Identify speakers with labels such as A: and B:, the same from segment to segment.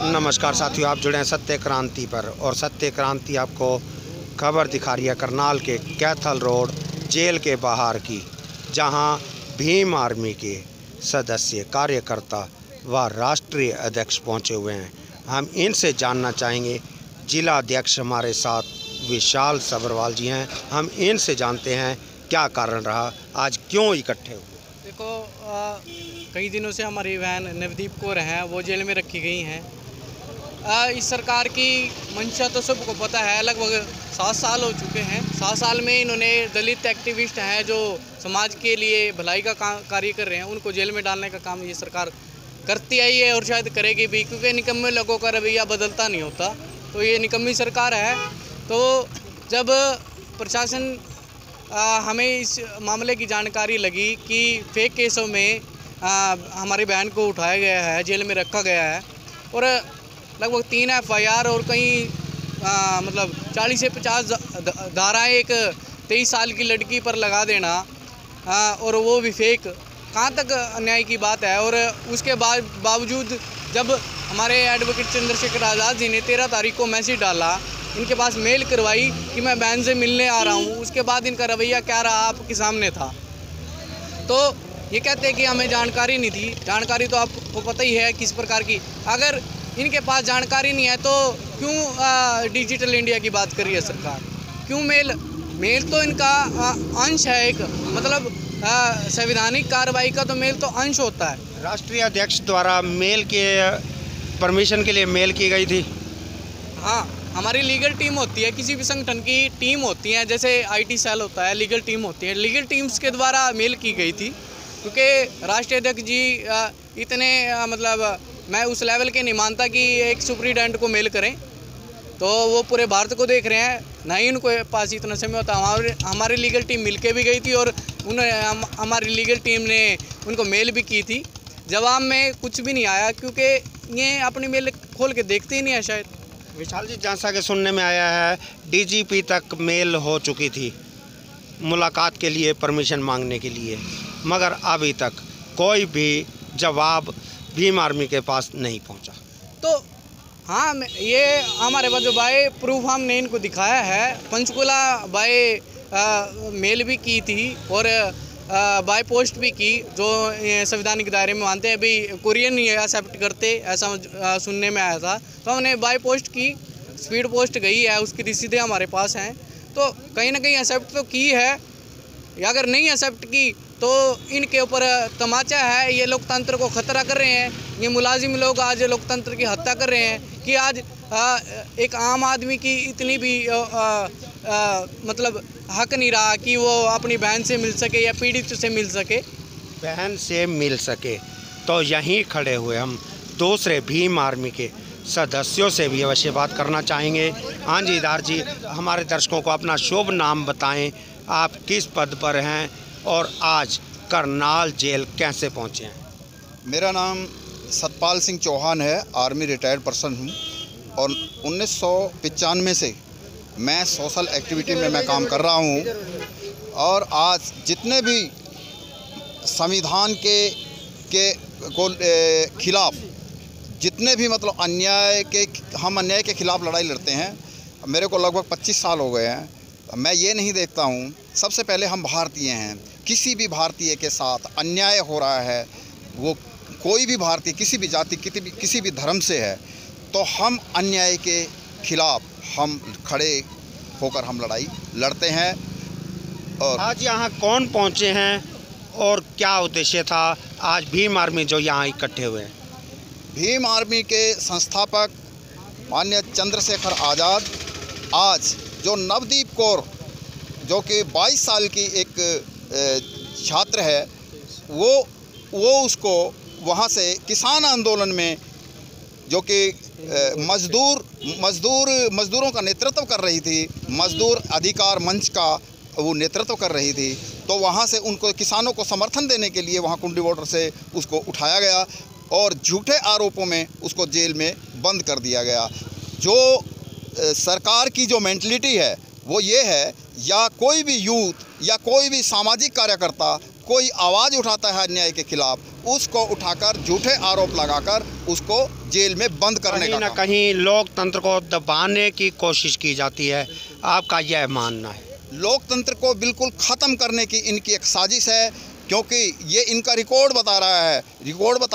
A: नमस्कार साथियों, आप जुड़े हैं सत्य क्रांति पर और सत्य क्रांति आपको खबर दिखा रही है करनाल के कैथल रोड जेल के बाहर की, जहां भीम आर्मी के सदस्य, कार्यकर्ता व राष्ट्रीय अध्यक्ष पहुंचे हुए हैं। हम इनसे जानना चाहेंगे। जिला अध्यक्ष हमारे साथ विशाल सब्रवाल जी हैं। हम इनसे जानते हैं क्या कारण रहा, आज क्यों इकट्ठे हुए।
B: देखो, कई दिनों से हमारी बहन नवदीप कौर हैं, वो जेल में रखी गई हैं। इस सरकार की मंशा तो सबको पता है। लगभग 7 साल हो चुके हैं। 7 साल में इन्होंने दलित एक्टिविस्ट हैं जो समाज के लिए भलाई का कार्य कर रहे हैं, उनको जेल में डालने का काम ये सरकार करती आई है और शायद करेगी भी, क्योंकि निकम्मे लोगों का रवैया बदलता नहीं होता। तो ये निकम्मी सरकार है। तो जब प्रशासन हमें इस मामले की जानकारी लगी कि फेक केसों में हमारी बहन को उठाया गया है, जेल में रखा गया है और लगभग 3 FIR और कई 40 से 50 धाराएँ एक 23 साल की लड़की पर लगा देना, और वो भी फेक, कहाँ तक अन्याय की बात है। और उसके बावजूद जब हमारे एडवोकेट चंद्रशेखर आज़ाद जी ने 13 तारीख को मैसेज डाला, इनके पास मेल करवाई कि मैं बहन से मिलने आ रहा हूँ, उसके बाद इनका रवैया क्या रहा आपके सामने था। तो ये कहते हैं कि हमें जानकारी नहीं थी। जानकारी तो आपको पता ही है किस प्रकार की। अगर इनके पास जानकारी नहीं है तो क्यों डिजिटल इंडिया की बात कर रही है सरकार? क्यों मेल तो इनका अंश है, एक संवैधानिक कार्रवाई का तो मेल तो अंश होता है।
A: राष्ट्रीय अध्यक्ष द्वारा मेल के परमिशन के लिए मेल की गई थी।
B: हाँ, हमारी लीगल टीम होती है, किसी भी संगठन की टीम होती है, जैसे IT सेल होता है, लीगल टीम होती है। लीगल टीम्स के द्वारा मेल की गई थी, क्योंकि राष्ट्रीय अध्यक्ष जी इतने मैं उस लेवल के नहीं मानता कि एक सुप्रीडेंट को मेल करें। तो वो पूरे भारत को देख रहे हैं, नहीं उनको पास इतना समय होता। हमारी लीगल टीम मिल के भी गई थी और हमारी लीगल टीम ने उनको मेल भी की थी। जवाब में कुछ भी नहीं आया, क्योंकि ये अपनी मेल खोल के देखते ही नहीं है शायद।
A: विशाल जी, जैसा कि सुनने में आया है DGP तक मेल हो चुकी थी मुलाकात के लिए, परमिशन मांगने के लिए, मगर अभी तक कोई भी जवाब भीम आर्मी के पास नहीं पहुंचा।
B: तो हाँ, ये हमारे पास जो बाय प्रूफ हमने इनको दिखाया है, पंचकुला बाय मेल भी की थी और बाय पोस्ट भी की, जो संवैधानिक दायरे में मानते हैं। अभी कुरियर नहीं एक्सेप्ट करते, ऐसा सुनने में आया था। तो हमने बाय पोस्ट की, स्पीड पोस्ट गई है, उसकी रसीदें हमारे पास हैं। तो कहीं ना कहीं एक्सेप्ट तो की है, या अगर नहीं एक्सेप्ट की तो इनके ऊपर तमाचा है। ये लोकतंत्र को ख़तरा कर रहे हैं। ये मुलाजिम लोग आज लोकतंत्र की हत्या कर रहे हैं कि आज एक आम आदमी की इतनी भी हक नहीं रहा कि वो अपनी बहन से मिल सके या पीड़ित से मिल सके।
A: बहन से मिल सके तो यहीं खड़े हुए हम दूसरे भीम आर्मी के सदस्यों से भी अवश्य बात करना चाहेंगे। हाँ जी, इदार जी, हमारे दर्शकों को अपना शुभ नाम बताएं, आप किस पद पर हैं और आज करनाल जेल कैसे पहुंचे हैं?
C: मेरा नाम सतपाल सिंह चौहान है, आर्मी रिटायर्ड पर्सन हूं और 1995 से मैं सोशल एक्टिविटी में मैं काम कर रहा हूं। और आज जितने भी संविधान के खिलाफ जितने भी अन्याय के खिलाफ लड़ाई लड़ते हैं। मेरे को लगभग 25 साल हो गए हैं। मैं ये नहीं देखता हूँ, सबसे पहले हम भारतीय हैं, किसी भी भारतीय के साथ अन्याय हो रहा है, वो कोई भी भारतीय किसी भी जाति किसी भी धर्म से है, तो हम अन्याय के खिलाफ हम खड़े होकर हम लड़ाई लड़ते हैं। और
A: आज यहाँ कौन पहुँचे हैं और क्या उद्देश्य था आज भीम आर्मी जो यहाँ इकट्ठे हुए हैं?
C: भीम आर्मी के संस्थापक माननीय चंद्रशेखर आज़ाद आज जो नवदीप कौर, जो कि 22 साल की एक छात्र है, वो उसको वहाँ से किसान आंदोलन में, जो कि मजदूरों का नेतृत्व कर रही थी, मजदूर अधिकार मंच का वो नेतृत्व कर रही थी, तो वहाँ से उनको किसानों को समर्थन देने के लिए वहाँ कुंडी बॉर्डर से उसको उठाया गया और झूठे आरोपों में उसको जेल में बंद कर दिया गया। जो सरकार की जो मेंटलिटी है वो ये है, या कोई भी यूथ या कोई भी सामाजिक कार्यकर्ता कोई आवाज़ उठाता है अन्याय के खिलाफ, उसको उठाकर झूठे आरोप लगाकर उसको जेल में बंद करने का
A: कहीं न कहीं लोकतंत्र को दबाने की कोशिश की जाती है, आपका यह मानना है?
C: लोकतंत्र को बिल्कुल ख़त्म करने की इनकी एक साजिश है, क्योंकि ये इनका रिकॉर्ड बता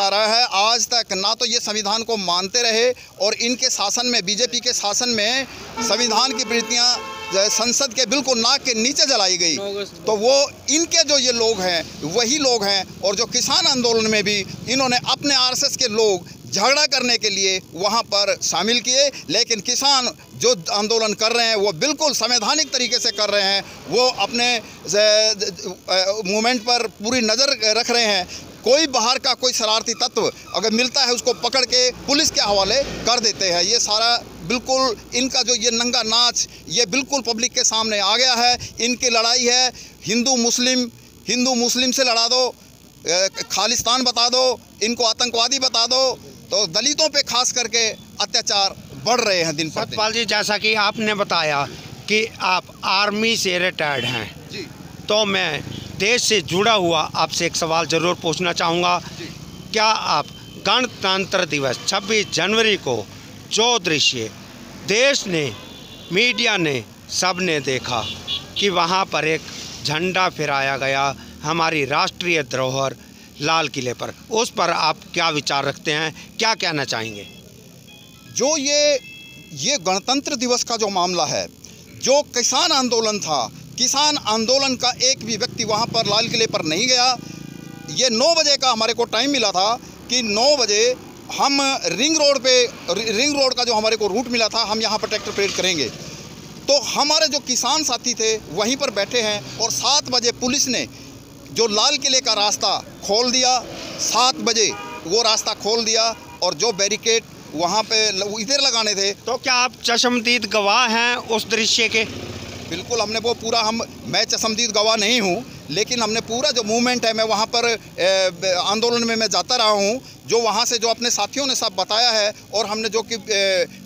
C: रहा है आज तक ना तो ये संविधान को मानते रहे, और इनके शासन में, बीजेपी के शासन में संविधान की प्रतियां संसद के बिल्कुल नाक के नीचे जलाई गई। तो वो इनके जो ये लोग हैं वही लोग हैं, और जो किसान आंदोलन में भी इन्होंने अपने आरएसएस के लोग झगड़ा करने के लिए वहाँ पर शामिल किए, लेकिन किसान जो आंदोलन कर रहे हैं वो बिल्कुल संवैधानिक तरीके से कर रहे हैं। वो अपने मूवमेंट पर पूरी नज़र रख रहे हैं। कोई बाहर का कोई शरारती तत्व अगर मिलता है उसको पकड़ के पुलिस के हवाले कर देते हैं। ये सारा बिल्कुल इनका जो ये नंगा नाच ये बिल्कुल पब्लिक के सामने आ गया है। इनकी लड़ाई है हिंदू मुस्लिम से लड़ा दो, खालिस्तान बता दो, इनको आतंकवादी बता दो, तो दलितों पे खास करके अत्याचार बढ़ रहे हैं दिन पर दिन।
A: सतपाल जी, जैसा कि आपने बताया कि आप आर्मी से रिटायर्ड हैं
C: जी,
A: तो मैं देश से जुड़ा हुआ आपसे एक सवाल ज़रूर पूछना चाहूँगा। क्या आप गणतंत्र दिवस 26 जनवरी को जो दृश्य देश ने, मीडिया ने, सब ने देखा कि वहाँ पर एक झंडा फहराया गया हमारी राष्ट्रीय धरोहर लाल किले पर, उस पर आप क्या विचार रखते हैं, क्या कहना चाहेंगे?
C: जो ये गणतंत्र दिवस का जो मामला है, जो किसान आंदोलन था, किसान आंदोलन का एक भी व्यक्ति वहाँ पर लाल किले पर नहीं गया। ये 9 बजे का हमारे को टाइम मिला था कि 9 बजे हम रिंग रोड का जो हमारे को रूट मिला था, हम यहाँ पर ट्रैक्टर परेड करेंगे। तो हमारे जो किसान साथी थे वहीं पर बैठे हैं, और 7 बजे पुलिस ने जो लाल किले का रास्ता खोल दिया, 7 बजे वो रास्ता खोल दिया, और जो बैरिकेड वहाँ पे इधर लगाने थे।
A: तो क्या आप चश्मदीद गवाह हैं उस दृश्य के?
C: बिल्कुल, हमने वो पूरा मैं चश्मदीद गवाह नहीं हूँ, लेकिन हमने पूरा जो मूवमेंट है, मैं वहाँ पर आंदोलन में मैं जाता रहा हूँ, जो वहाँ से जो अपने साथियों ने सब बताया है, और हमने जो कि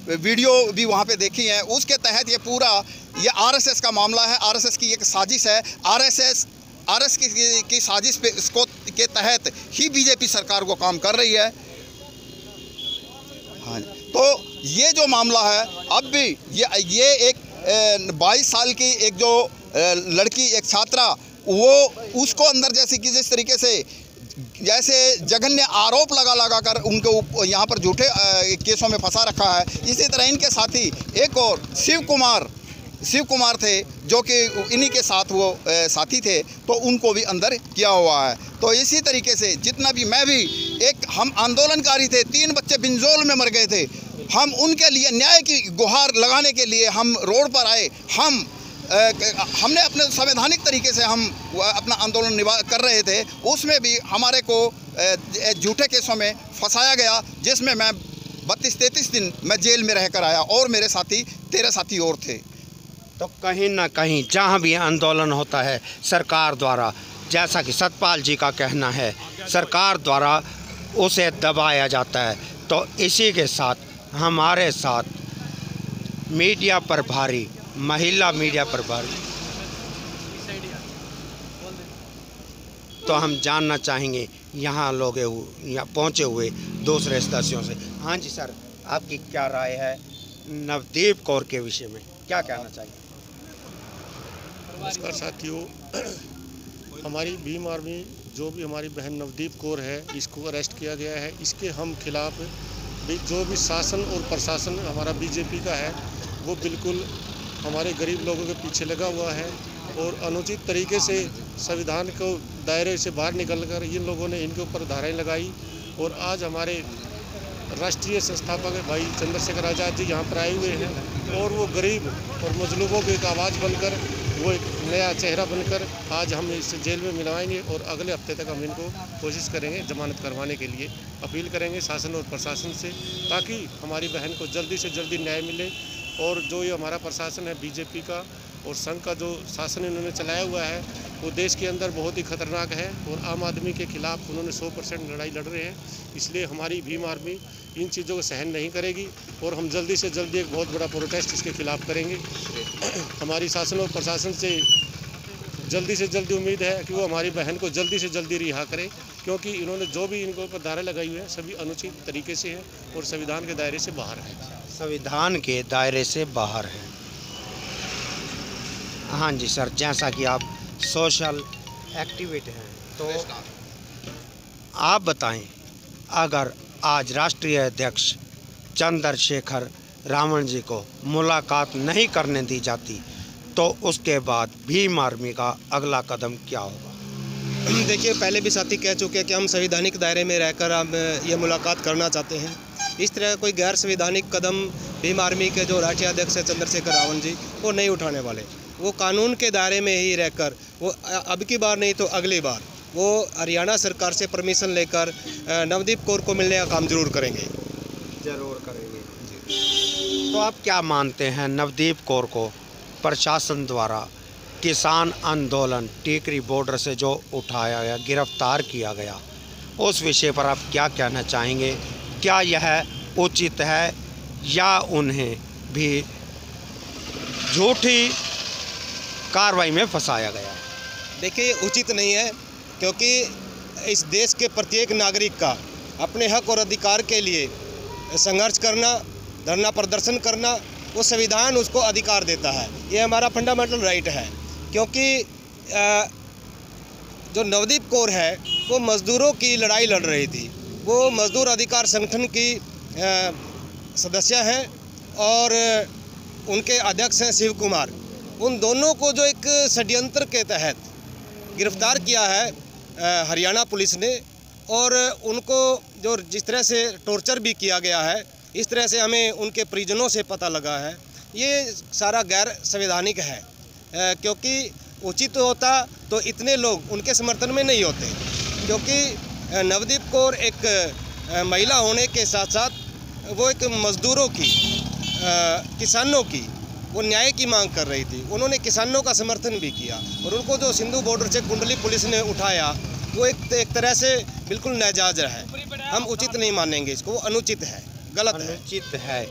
C: वीडियो भी वहाँ पे देखी है, उसके तहत ये पूरा ये आरएसएस का मामला है, आरएसएस की एक साजिश है। आरएसएस की साजिश पे इसको के तहत ही बीजेपी सरकार को काम कर रही है। हाँ, तो ये जो मामला है, अब भी ये एक 22 साल की एक जो लड़की, एक छात्रा, वो उसको अंदर जिस तरीके से जैसे जघन्य आरोप लगा कर उनको यहाँ पर झूठे केसों में फंसा रखा है, इसी तरह इनके साथी एक और शिव कुमार थे, जो कि इन्हीं के साथ वो साथी थे, तो उनको भी अंदर किया हुआ है। तो इसी तरीके से जितना भी, मैं भी हम आंदोलनकारी थे, 3 बच्चे बिंजोल में मर गए थे, हम उनके लिए न्याय की गुहार लगाने के लिए हम रोड पर आए। हमने अपने संवैधानिक तरीके से हम अपना आंदोलन कर रहे थे, उसमें भी हमारे को झूठे केसों में फंसाया गया, जिसमें मैं 32-33 दिन मैं जेल में रहकर आया, और मेरे साथी 13 साथी और थे।
A: तो कहीं ना कहीं जहाँ भी आंदोलन होता है सरकार द्वारा, जैसा कि सतपाल जी का कहना है, सरकार द्वारा उसे दबाया जाता है। तो इसी के साथ हमारे साथ मीडिया पर भारी, महिला मीडिया पर भारी, तो हम जानना चाहेंगे यहाँ लोग यहाँ पहुँचे हुए दूसरे सदस्यों से। हाँ जी सर, आपकी क्या राय है नवदीप कौर के विषय में, क्या कहना चाहिए?
D: नमस्कार साथियों, हमारी भीम आर्मी जो भी हमारी बहन नवदीप कौर है, इसको अरेस्ट किया गया है। इसके हम खिलाफ जो भी शासन और प्रशासन हमारा बीजेपी का है, वो बिल्कुल हमारे गरीब लोगों के पीछे लगा हुआ है, और अनुचित तरीके से संविधान को दायरे से बाहर निकलकर इन लोगों ने इनके ऊपर धाराएं लगाई। और आज हमारे राष्ट्रीय संस्थापक भाई चंद्रशेखर आज़ाद जी यहाँ पर आए हुए हैं, और वो गरीब और मजलूमों की एक आवाज़ बनकर, वो एक नया चेहरा बनकर आज हम इस जेल में मिलवाएंगे, और अगले हफ्ते तक हम इनको कोशिश करेंगे जमानत करवाने के लिए। अपील करेंगे शासन और प्रशासन से, ताकि हमारी बहन को जल्दी से जल्दी न्याय मिले। और जो ये हमारा प्रशासन है बीजेपी का और संघ का जो शासन इन्होंने चलाया हुआ है, वो देश के अंदर बहुत ही खतरनाक है, और आम आदमी के खिलाफ उन्होंने 100% लड़ाई लड़ रहे हैं। इसलिए हमारी भीम आर्मी इन चीज़ों को सहन नहीं करेगी, और हम जल्दी से जल्दी एक बहुत बड़ा प्रोटेस्ट इसके खिलाफ करेंगे। हमारी शासन और प्रशासन से जल्दी उम्मीद है कि वो हमारी बहन को जल्दी से जल्दी रिहा करे, क्योंकि इन्होंने जो भी इनको ऊपर धारा लगाई हुई है सभी अनुचित तरीके से है और संविधान के दायरे से बाहर है।
A: संविधान के दायरे से बाहर है। हाँ जी सर, जैसा कि आप सोशल एक्टिविस्ट हैं तो आप बताएं, अगर आज राष्ट्रीय अध्यक्ष चंद्रशेखर रावण जी को मुलाकात नहीं करने दी जाती तो उसके बाद भीम आर्मी का अगला कदम क्या होगा?
E: देखिए, पहले भी साथी कह चुके हैं कि हम संवैधानिक दायरे में रहकर हम ये मुलाकात करना चाहते हैं। इस तरह कोई गैर संवैधानिक कदम भीम आर्मी के जो राष्ट्रीय अध्यक्ष है चंद्रशेखर रावण जी वो नहीं उठाने वाले। वो कानून के दायरे में ही रहकर वो अब की बार नहीं तो अगली बार वो हरियाणा सरकार से परमिशन लेकर नवदीप कौर को मिलने का काम जरूर करेंगे।
A: तो आप क्या मानते हैं, नवदीप कौर को प्रशासन द्वारा किसान आंदोलन टीकरी बॉर्डर से जो उठाया गया, गिरफ्तार किया गया, उस विषय पर आप क्या कहना चाहेंगे? क्या यह उचित है या उन्हें भी झूठी कार्रवाई में फंसाया गया?
E: देखिए, उचित नहीं है, क्योंकि इस देश के प्रत्येक नागरिक का अपने हक और अधिकार के लिए संघर्ष करना, धरना प्रदर्शन करना, वो संविधान उसको अधिकार देता है। ये हमारा फंडामेंटल राइट है। क्योंकि जो नवदीप कौर है वो मज़दूरों की लड़ाई लड़ रही थी। वो मज़दूर अधिकार संगठन की सदस्य हैं और उनके अध्यक्ष हैं शिव कुमार। उन दोनों को जो एक षड्यंत्र के तहत गिरफ्तार किया है हरियाणा पुलिस ने, और उनको जो जिस तरह से टॉर्चर भी किया गया है, इस तरह से हमें उनके परिजनों से पता लगा है, ये सारा गैर संवैधानिक है। क्योंकि उचित होता तो इतने लोग उनके समर्थन में नहीं होते। क्योंकि नवदीप कौर एक महिला होने के साथ साथ वो एक मज़दूरों की, किसानों की वो न्याय की मांग कर रही थी। उन्होंने किसानों का समर्थन भी किया और उनको जो सिंधु बॉर्डर से कुंडली पुलिस ने उठाया वो एक तरह से बिल्कुल नाजायज़ है। हम उचित नहीं मानेंगे इसको, वो अनुचित है, गलत है।
A: अनुचित है।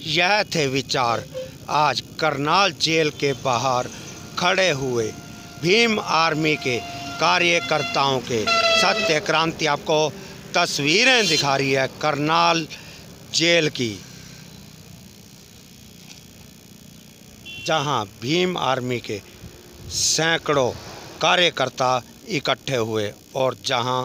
A: यह थे विचार आज करनाल जेल के बाहर खड़े हुए भीम आर्मी के कार्यकर्ताओं के। सत्य क्रांति आपको तस्वीरें दिखा रही है करनाल जेल की, जहां भीम आर्मी के सैकड़ों कार्यकर्ता इकट्ठे हुए और जहां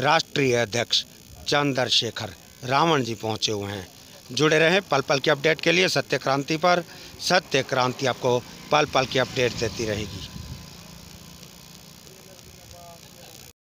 A: राष्ट्रीय अध्यक्ष चंद्रशेखर रावण जी पहुंचे हुए हैं। जुड़े रहें पल पल की अपडेट के लिए सत्य क्रांति पर। सत्य क्रांति आपको पल पल की अपडेट देती रहेगी।